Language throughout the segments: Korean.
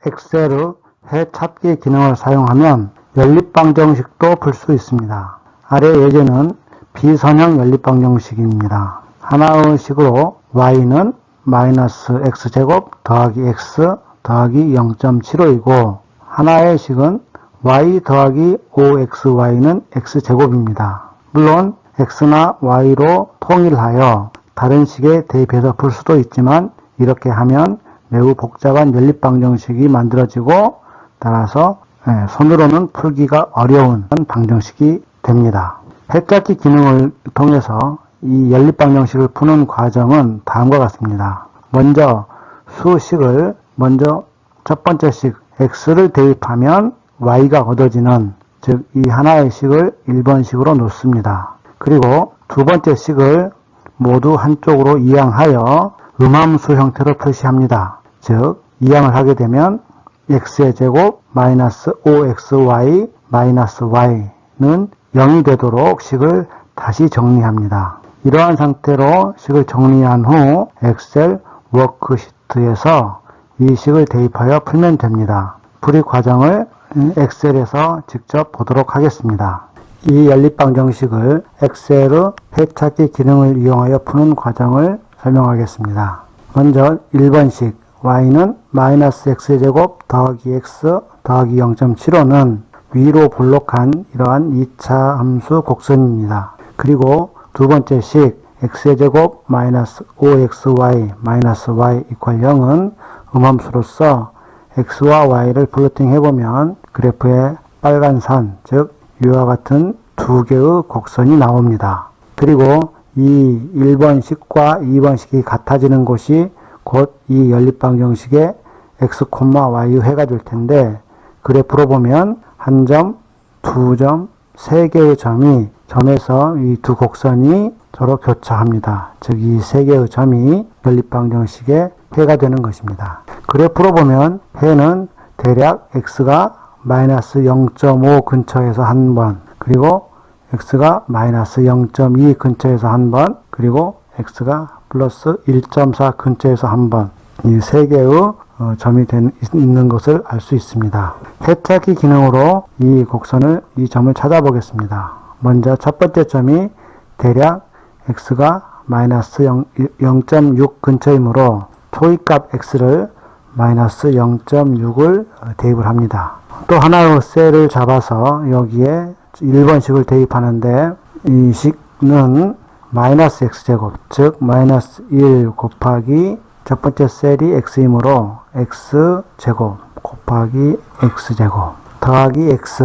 엑셀의 해 찾기 기능을 사용하면 연립방정식도 풀 수 있습니다. 아래 예제는 비선형 연립방정식입니다. 하나의 식으로 y는 마이너스 x제곱 더하기 x 더하기 0.75이고 하나의 식은 y 더하기 5xy는 x제곱입니다. 물론 x나 y로 통일하여 다른 식에 대입해서 풀 수도 있지만 이렇게 하면 매우 복잡한 연립방정식이 만들어지고 따라서 손으로는 풀기가 어려운 방정식이 됩니다. 해찾기 기능을 통해서 이 연립방정식을 푸는 과정은 다음과 같습니다. 먼저 수식을 첫 번째 식 x를 대입하면 y가 얻어지는 즉 이 하나의 식을 1번식으로 놓습니다. 그리고 두 번째 식을 모두 한쪽으로 이항하여 음함수 형태로 표시합니다. 즉 이항을 하게 되면 x의 제곱 마이너스 5xy 마이너스 y는 0이 되도록 식을 다시 정리합니다. 이러한 상태로 식을 정리한 후 엑셀 워크시트에서 이 식을 대입하여 풀면 됩니다. 풀이 과정을 엑셀에서 직접 보도록 하겠습니다. 이 연립방정식을 엑셀의 해찾기 기능을 이용하여 푸는 과정을 설명하겠습니다. 먼저 1번식 y는 마이너스 x제곱 더하기 x 더하기 0.75는 위로 볼록한 이러한 2차 함수 곡선입니다. 그리고 두 번째 식 x의 제곱 마이너스 5xy 마이너스 y 이퀄 0은 음함수로서 x와 y를 플로팅 해보면 그래프에 빨간 선, 즉 위와 같은 두 개의 곡선이 나옵니다. 그리고 이 1번식과 2번식이 같아지는 곳이 곧 이 연립방정식의 x, y의 해가 될 텐데 그래프로 보면 한 점, 두 점, 세 개의 점에서 이 두 곡선이 서로 교차합니다. 즉 이 세 개의 점이 연립방정식의 해가 되는 것입니다. 그래프로 보면 해는 대략 x가 마이너스 0.5 근처에서 한 번, 그리고 x가 마이너스 0.2 근처에서 한 번, 그리고 x가 플러스 1.4 근처에서 한 번, 이 세 개의 점이 있는 것을 알 수 있습니다. 해찾기 기능으로 이 점을 찾아보겠습니다. 먼저 첫 번째 점이 대략 x가 마이너스 0.6 근처이므로 초이값 x를 마이너스 0.6을 대입을 합니다. 또 하나의 셀을 잡아서 여기에 1번식을 대입하는데 이 식은 마이너스 x제곱, 즉 마이너스 1 곱하기 첫 번째 셀이 x이므로 x제곱 곱하기 x제곱 더하기 x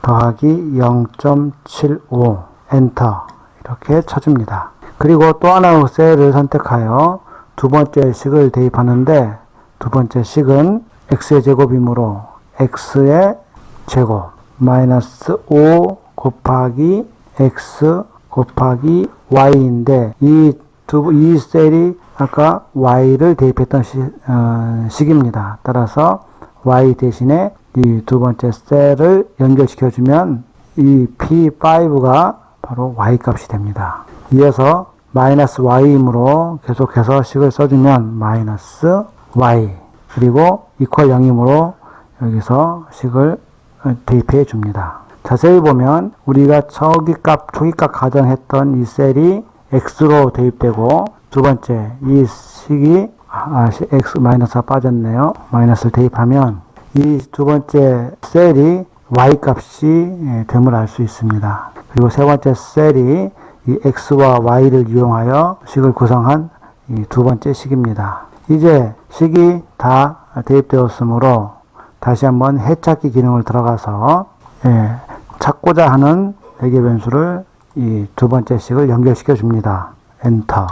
더하기 0.75 엔터 이렇게 쳐줍니다. 그리고 또 하나의 셀을 선택하여 두 번째 식을 대입하는데 두 번째 식은 x의 제곱이므로 x의 제곱 마이너스 5 곱하기 x 곱하기 y인데 이 셀이 아까 y를 대입했던 식입니다. 따라서 y 대신에 이 두 번째 셀을 연결시켜주면 이 P5가 바로 y 값이 됩니다. 이어서 마이너스 y이므로 계속해서 식을 써주면 마이너스 y 그리고 이퀄 0이므로 여기서 식을 대입해 줍니다. 자세히 보면 우리가 초기값 가정했던 이 셀이 x로 대입되고 두 번째 이 식이 x 마이너스가 빠졌네요. 마이너스를 대입하면 이 두 번째 셀이 y 값이 됨을 알 수 있습니다. 그리고 세 번째 셀이 이 x와 y를 이용하여 식을 구성한 이 두 번째 식입니다. 이제 식이 다 대입되었으므로 다시 한번 해찾기 기능을 들어가서 찾고자 하는 대개 변수를 이 두 번째 식을 연결시켜 줍니다. 엔터.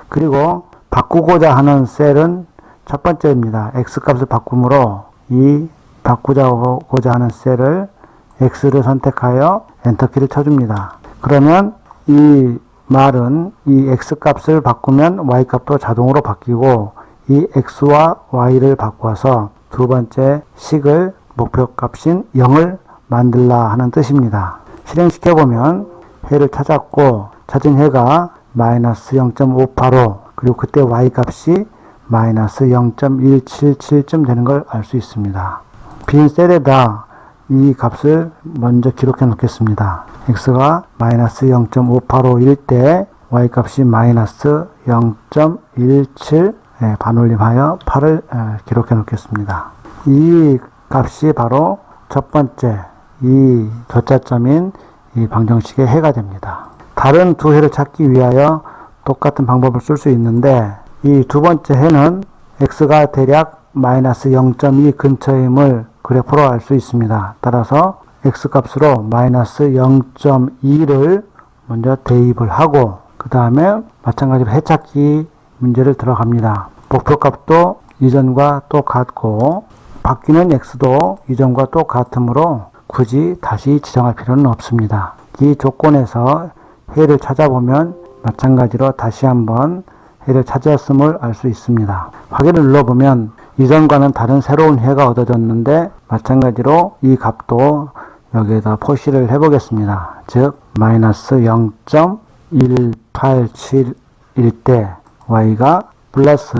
그리고 바꾸고자 하는 셀은 첫 번째입니다. x 값을 바꾸므로 이 바꾸고자 하는 셀을 x를 선택하여 엔터키를 쳐줍니다. 그러면 이 말은 이 x 값을 바꾸면 y 값도 자동으로 바뀌고 이 x와 y를 바꿔서 두 번째 식을 목표값인 0을 만들라 하는 뜻입니다. 실행시켜보면 해를 찾았고 찾은 해가 마이너스 0.585 그리고 그때 y 값이 마이너스 0.177쯤 되는 걸 알 수 있습니다. 빈 셀에다 이 값을 먼저 기록해 놓겠습니다. x가 마이너스 0.5851 때 y 값이 마이너스 0.17 반올림하여 8을 기록해 놓겠습니다. 이 값이 바로 첫 번째 이 교차점인 이 방정식의 해가 됩니다. 다른 두 해를 찾기 위하여 똑같은 방법을 쓸 수 있는데 이 두 번째 해는 x가 대략 마이너스 0.2 근처임을 그래프로 알 수 있습니다. 따라서 x 값으로 마이너스 0.2를 먼저 대입을 하고 그 다음에 마찬가지로 해찾기 문제를 들어갑니다. 목표값도 이전과 똑같고 바뀌는 x도 이전과 똑같으므로 굳이 다시 지정할 필요는 없습니다. 이 조건에서 해를 찾아보면 마찬가지로 다시 한번 해를 찾았음을 알 수 있습니다. 확인을 눌러보면 이전과는 다른 새로운 해가 얻어졌는데 마찬가지로 이 값도 여기에다 표시를 해보겠습니다. 즉 마이너스 0.1871 때 y가 플러스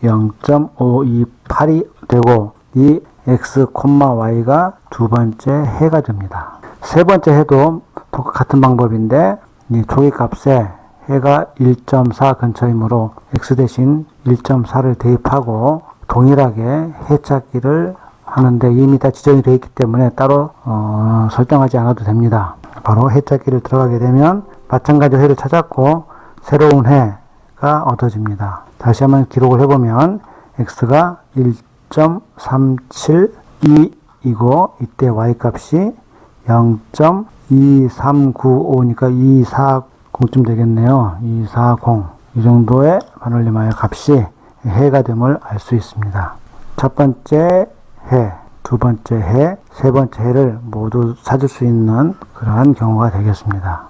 0.528이 되고 이 x, y가 두 번째 해가 됩니다. 세 번째 해도 같은 방법인데 이 초기값에 해가 1.4 근처이므로 x 대신 1.4를 대입하고 동일하게 해 찾기를 하는데 이미 다 지정이 되어 있기 때문에 따로 설정하지 않아도 됩니다. 바로 해 찾기를 들어가게 되면 마찬가지로 해를 찾았고 새로운 해가 얻어집니다. 다시 한번 기록을 해보면 x가 1.372이고 이때 y값이 0.2395니까 240쯤 되겠네요. 240 이 정도의 반올림하여 값이 해가 됨을 알 수 있습니다. 첫 번째 해, 두 번째 해, 세 번째 해를 모두 찾을 수 있는 그러한 경우가 되겠습니다.